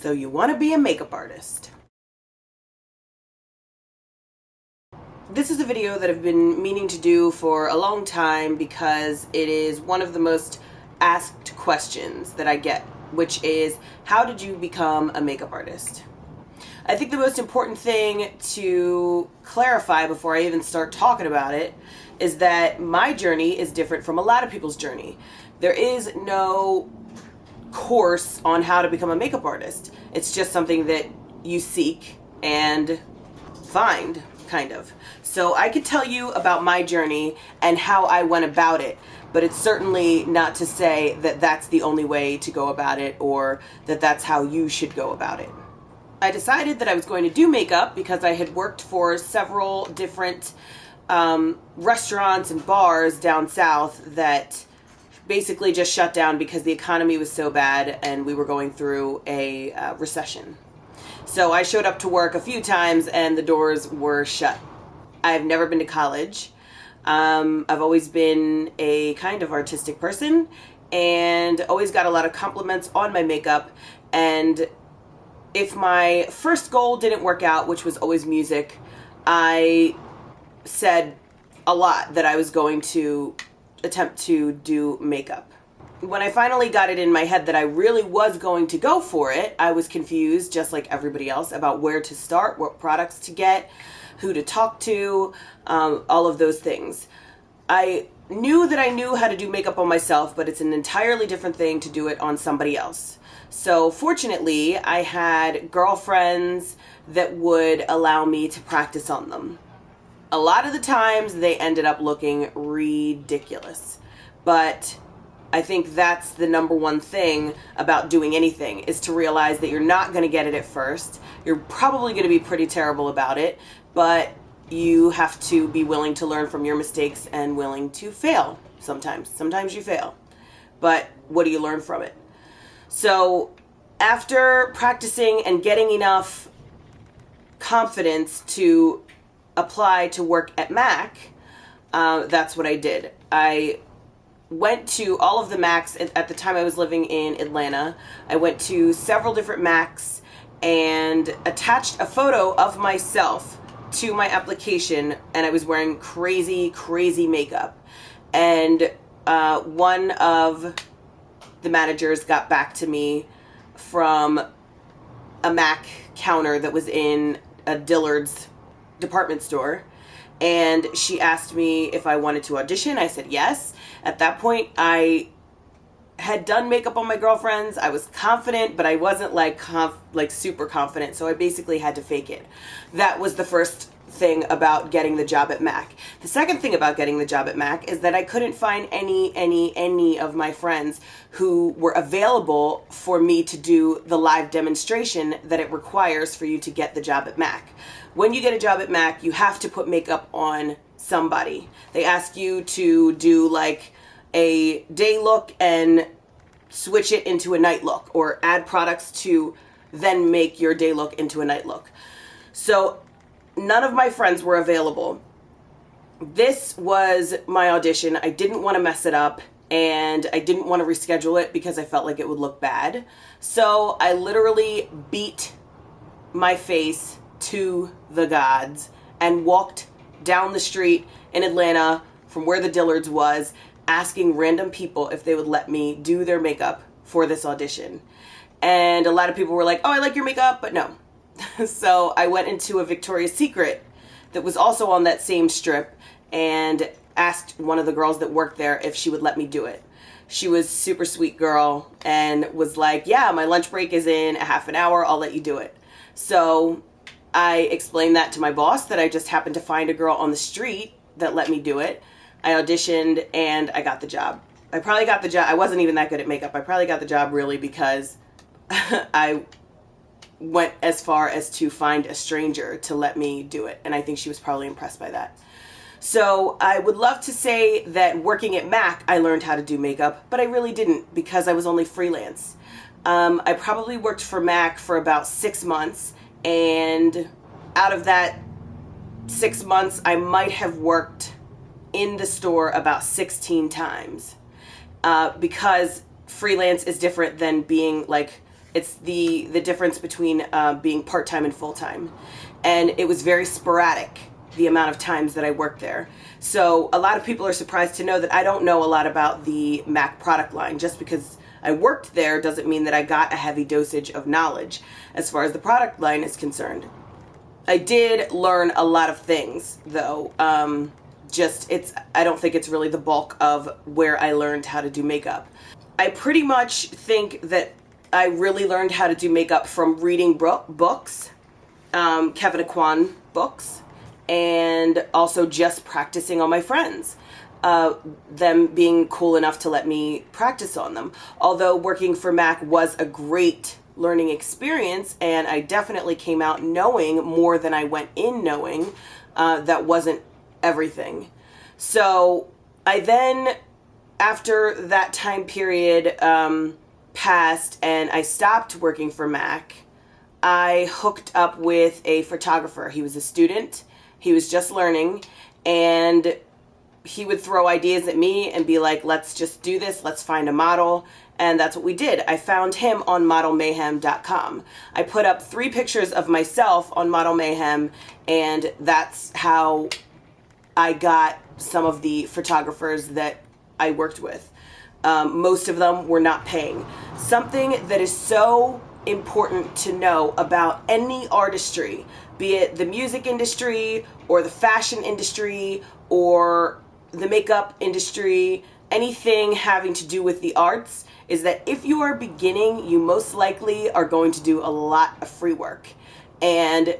So you want to be a makeup artist. This is a video that I've been meaning to do for a long time because it is one of the most asked questions that I get, which is, how did you become a makeup artist? I think the most important thing to clarify before I even start talking about it is that my journey is different from a lot of people's journey. There is no course on how to become a makeup artist. It's just something that you seek and find, kind of. So I could tell you about my journey and how I went about it, but it's certainly not to say that that's the only way to go about it or that that's how you should go about it. I decided that I was going to do makeup because I had worked for several different restaurants and bars down south that basically just shut down because the economy was so bad and we were going through a recession. So I showed up to work a few times and the doors were shut. I've never been to college. I've always been a kind of artistic person and always got a lot of compliments on my makeup. And if my first goal didn't work out, which was always music, I said a lot that I was going to attempt to do makeup. When I finally got it in my head that I really was going to go for it, I was confused, just like everybody else, about where to start, what products to get, who to talk to, all of those things. I knew that I knew how to do makeup on myself, but it's an entirely different thing to do it on somebody else. So fortunately, I had girlfriends that would allow me to practice on them. A lot of the times they ended up looking ridiculous, but I think that's the number one thing about doing anything, is to realize that you're not going to get it at first. You're probably going to be pretty terrible about it, but you have to be willing to learn from your mistakes and willing to fail sometimes. Sometimes you fail, but what do you learn from it? So after practicing and getting enough confidence to apply to work at MAC, that's what I did. I went to all of the MACs at the time I was living in Atlanta. I went to several different MACs and attached a photo of myself to my application, and I was wearing crazy makeup. And one of the managers got back to me from a MAC counter that was in a Dillard's department store, and she asked me if I wanted to audition. I said yes. At that point, I had done makeup on my girlfriends. I was confident, but I wasn't like super confident, so I basically had to fake it. That was the first thing about getting the job at MAC. The second thing about getting the job at MAC is that I couldn't find any of my friends who were available for me to do the live demonstration that it requires for you to get the job at MAC. When you get a job at MAC, you have to put makeup on somebody. They ask you to do like a day look and switch it into a night look, or add products to then make your day look into a night look. So none of my friends were available. This was my audition. I didn't want to mess it up, and I didn't want to reschedule it because I felt like it would look bad. So I literally beat my face to the gods and walked down the street in Atlanta from where the Dillard's was, asking random people if they would let me do their makeup for this audition. And a lot of people were like, oh, I like your makeup, but no. So I went into a Victoria's Secret that was also on that same strip and asked one of the girls that worked there if she would let me do it. She was a super sweet girl and was like, yeah, my lunch break is in a half an hour. I'll let you do it. So I explained that to my boss, that I just happened to find a girl on the street that let me do it. I auditioned and I got the job. I probably got the job. I wasn't even that good at makeup. I probably got the job really because I went as far as to find a stranger to let me do it. And I think she was probably impressed by that. So I would love to say that working at MAC, I learned how to do makeup, but I really didn't because I was only freelance. I probably worked for MAC for about 6 months, and out of that 6 months, I might have worked in the store about 16 times because freelance is different than being like It's the difference between being part-time and full-time. And it was very sporadic, the amount of times that I worked there. So a lot of people are surprised to know that I don't know a lot about the MAC product line. Just because I worked there doesn't mean that I got a heavy dosage of knowledge as far as the product line is concerned. I did learn a lot of things, though. I don't think it's really the bulk of where I learned how to do makeup. I pretty much think that I really learned how to do makeup from reading books, Kevin Aquan books, and also just practicing on my friends. Them being cool enough to let me practice on them. Although working for MAC was a great learning experience, and I definitely came out knowing more than I went in knowing, that wasn't everything. So I then, after that time period passed and I stopped working for MAC, I hooked up with a photographer. He was a student. He was just learning, and he would throw ideas at me and be like, let's just do this. Let's find a model. And that's what we did. I found him on modelmayhem.com. I put up 3 pictures of myself on Model Mayhem, and that's how I got some of the photographers that I worked with. Most of them were not paying. Something that is so important to know about any artistry, be it the music industry or the fashion industry or the makeup industry, anything having to do with the arts, is that if you are beginning, you most likely are going to do a lot of free work. And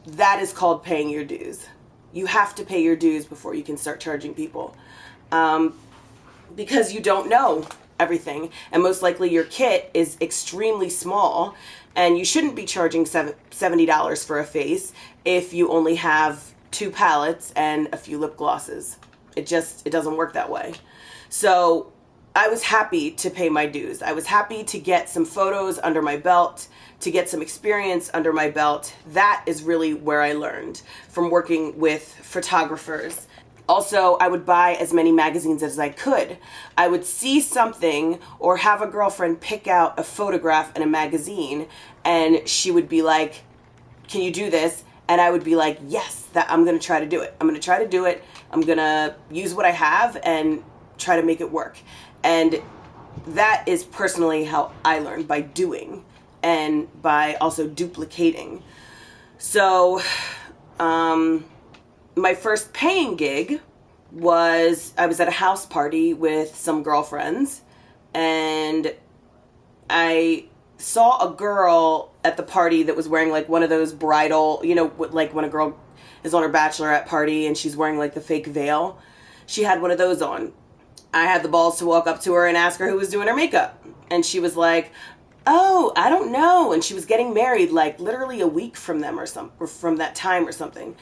that is called paying your dues. You have to pay your dues before you can start charging people. Because you don't know everything. And most likely your kit is extremely small, and you shouldn't be charging $70 for a face if you only have 2 palettes and a few lip glosses. It doesn't work that way. So I was happy to pay my dues. I was happy to get some photos under my belt, to get some experience under my belt. That is really where I learned, from working with photographers. Also, I would buy as many magazines as I could. I would see something or have a girlfriend pick out a photograph in a magazine, and she would be like, can you do this? And I would be like, yes, I'm going to try to do it. I'm going to try to do it. I'm going to use what I have and try to make it work. And that is personally how I learned, by doing and by also duplicating. So my first paying gig was, I was at a house party with some girlfriends, and I saw a girl at the party that was wearing like one of those bridal, you know, like when a girl is on her bachelorette party and she's wearing like the fake veil. She had one of those on. I had the balls to walk up to her and ask her who was doing her makeup. And she was like, oh, I don't know. And she was getting married like literally a week from them or from that time or something.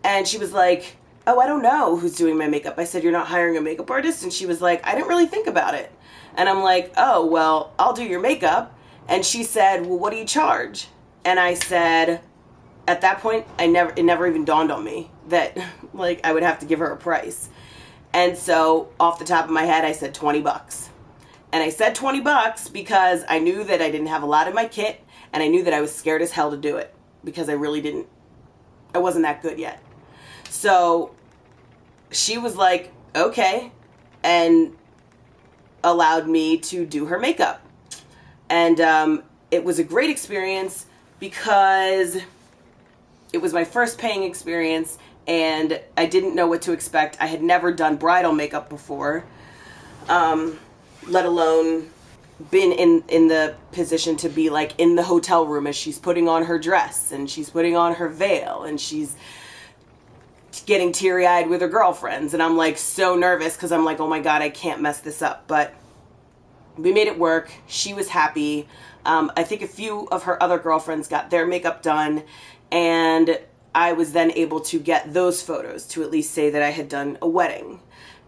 And she was like, oh, I don't know who's doing my makeup. I said, you're not hiring a makeup artist? And she was like, I didn't really think about it. And I'm like, oh, well, I'll do your makeup. And she said, well, what do you charge? And I said, at that point, it never even dawned on me that like I would have to give her a price. And so off the top of my head, I said $20. And I said $20 because I knew that I didn't have a lot in my kit, and I knew that I was scared as hell to do it because I wasn't that good yet. So she was like, okay, and allowed me to do her makeup. And it was a great experience because it was my first paying experience, and I didn't know what to expect. I had never done bridal makeup before, let alone been in the position to be like in the hotel room as she's putting on her dress and she's putting on her veil and she's getting teary-eyed with her girlfriends. And I'm like so nervous because I'm like, oh my God, I can't mess this up. But we made it work. She was happy. I think a few of her other girlfriends got their makeup done, and I was then able to get those photos to at least say that I had done a wedding,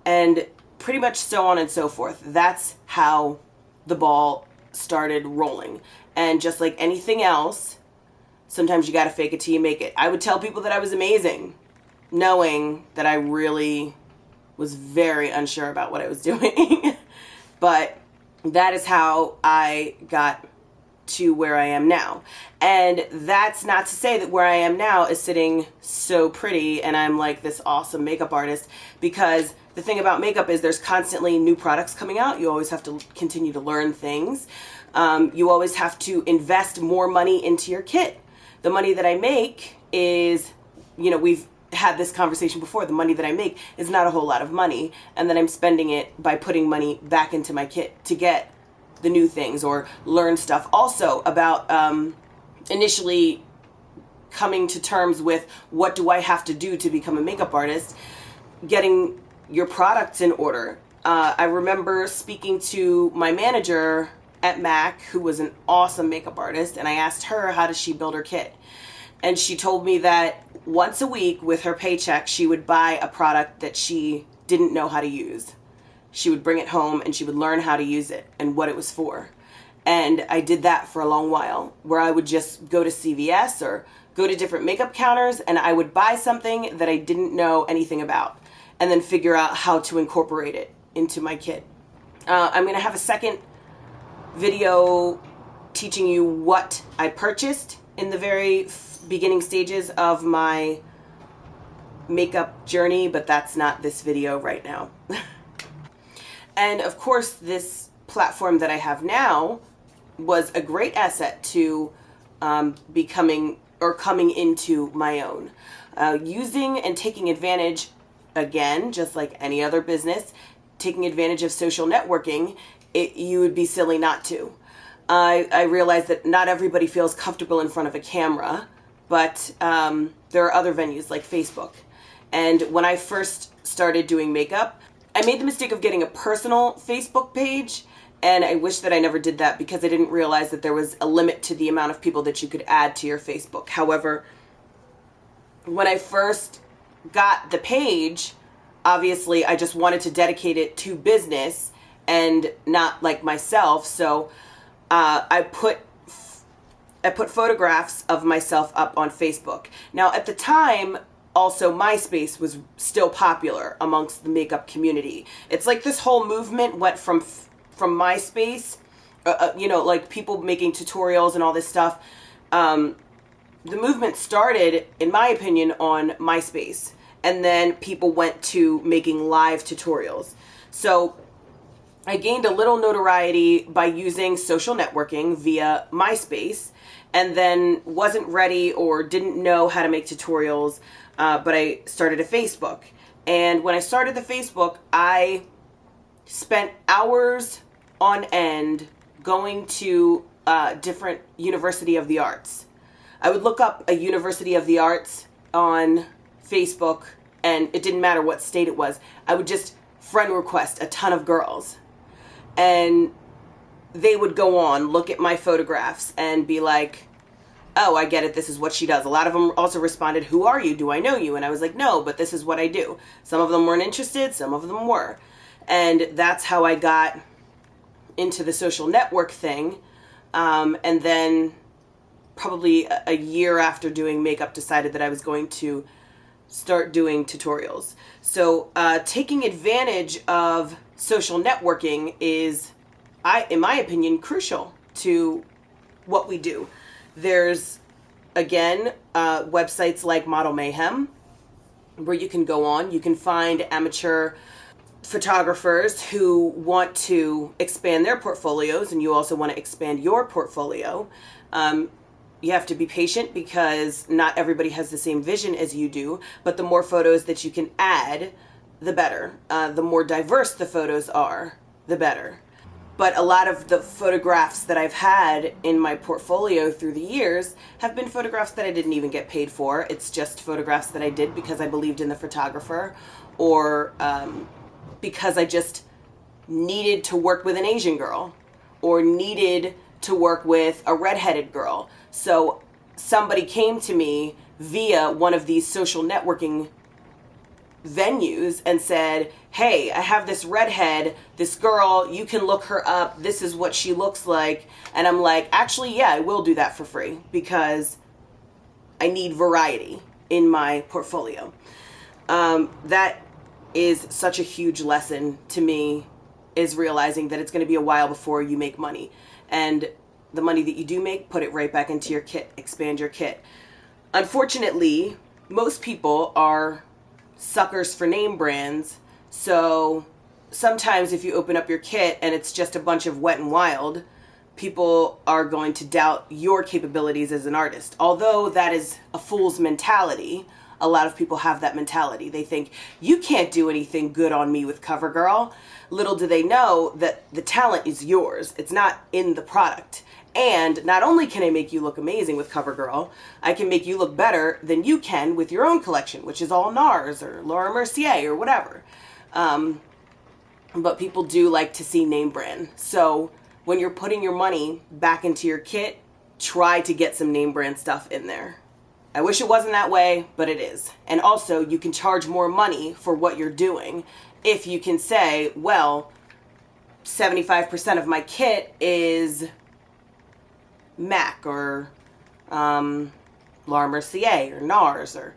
and pretty much so on and so forth. That's how the ball started rolling. And just like anything else, sometimes you gotta fake it till you make it. I would tell people that I was amazing, knowing that I really was very unsure about what I was doing. But that is how I got to where I am now. And that's not to say that where I am now is sitting so pretty and I'm like this awesome makeup artist, because the thing about makeup is there's constantly new products coming out. You always have to continue to learn things. You always have to invest more money into your kit. The money that I make is, you know, we've had this conversation before, the money that I make is not a whole lot of money, and then I'm spending it by putting money back into my kit to get the new things or learn stuff. Also about initially coming to terms with what do I have to do to become a makeup artist, getting your products in order. I remember speaking to my manager at MAC, who was an awesome makeup artist, and I asked her how does she build her kit. And she told me that once a week with her paycheck, she would buy a product that she didn't know how to use. She would bring it home and she would learn how to use it and what it was for. And I did that for a long while, where I would just go to CVS or go to different makeup counters and I would buy something that I didn't know anything about and then figure out how to incorporate it into my kit. I'm going to have a second video teaching you what I purchased in the very beginning stages of my makeup journey, but that's not this video right now. And of course, this platform that I have now was a great asset to becoming or coming into my own. Using and taking advantage, again, just like any other business, taking advantage of social networking, you would be silly not to. I realize that not everybody feels comfortable in front of a camera, but there are other venues like Facebook. And when I first started doing makeup, I made the mistake of getting a personal Facebook page, and I wish that I never did that because I didn't realize that there was a limit to the amount of people that you could add to your Facebook. However, when I first got the page, obviously I just wanted to dedicate it to business and not like myself, so I put photographs of myself up on Facebook. Now, at the time, also MySpace was still popular amongst the makeup community. It's like this whole movement went from MySpace, you know, like people making tutorials and all this stuff. The movement started, in my opinion, on MySpace, and then people went to making live tutorials. So I gained a little notoriety by using social networking via MySpace, and then wasn't ready or didn't know how to make tutorials, but I started a Facebook. And when I started the Facebook, I spent hours on end going to different University of the Arts. I would look up a University of the Arts on Facebook, and it didn't matter what state it was. I would just friend request a ton of girls. And they would go on, look at my photographs, and be like, oh, I get it, this is what she does. A lot of them also responded, who are you? Do I know you? And I was like, no, but this is what I do. Some of them weren't interested, some of them were. And that's how I got into the social network thing. And then probably a year after doing makeup, decided that I was going to start doing tutorials. So taking advantage of social networking is, in my opinion, crucial to what we do. There's, again, websites like Model Mayhem, where you can go on. You can find amateur photographers who want to expand their portfolios, and you also want to expand your portfolio. You have to be patient because not everybody has the same vision as you do, but the more photos that you can add, the better. The more diverse the photos are, the better. But a lot of the photographs that I've had in my portfolio through the years have been photographs that I didn't even get paid for. It's just photographs that I did because I believed in the photographer, or because I just needed to work with an Asian girl, or needed to work with a redheaded girl. So somebody came to me via one of these social networking venues and said, hey, I have this redhead, this girl, you can look her up, this is what she looks like. And I'm like, actually, yeah, I will do that for free because I need variety in my portfolio. That is such a huge lesson to me, is realizing that it's going to be a while before you make money. And the money that you do make, put it right back into your kit, expand your kit. Unfortunately, most people are suckers for name brands, so sometimes if you open up your kit and it's just a bunch of Wet n Wild, people are going to doubt your capabilities as an artist. Although that is a fool's mentality, a lot of people have that mentality. They think, you can't do anything good on me with CoverGirl. Little do they know that the talent is yours. It's not in the product. And not only can I make you look amazing with CoverGirl, I can make you look better than you can with your own collection, which is all NARS or Laura Mercier or whatever. But people do like to see name brand. So when you're putting your money back into your kit, try to get some name brand stuff in there. I wish it wasn't that way, but it is. And also, you can charge more money for what you're doing if you can say, well, 75% of my kit is MAC or Laura Mercier or NARS or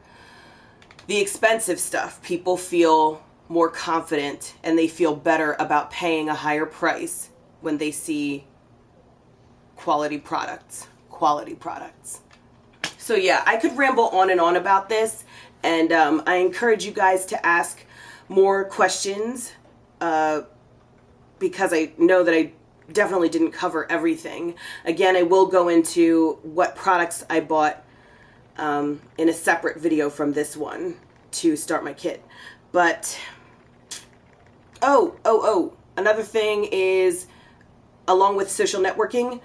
the expensive stuff. People feel more confident and they feel better about paying a higher price when they see quality products. Quality products. So yeah, I could ramble on and on about this, and I encourage you guys to ask more questions because I know that I definitely didn't cover everything. Again, I will go into what products I bought in a separate video from this one to start my kit. But, another thing is, along with social networking,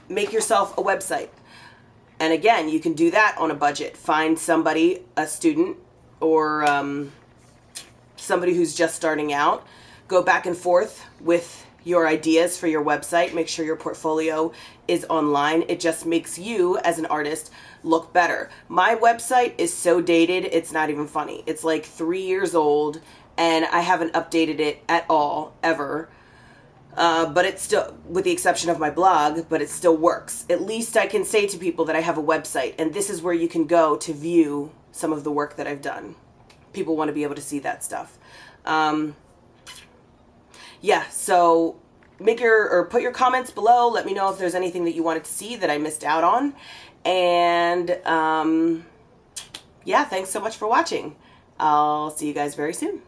make yourself a website. And again, you can do that on a budget. Find somebody, a student, or somebody who's just starting out. Go back and forth with your ideas for your website. Make sure your portfolio is online. It just makes you, as an artist, look better. My website is so dated, it's not even funny. It's like 3 years old, and I haven't updated it at all, ever. But it's still, with the exception of my blog, but it still works. At least I can say to people that I have a website, and this is where you can go to view some of the work that I've done. People want to be able to see that stuff. Yeah, so put your comments below. Let me know if there's anything that you wanted to see that I missed out on. And yeah, thanks so much for watching. I'll see you guys very soon.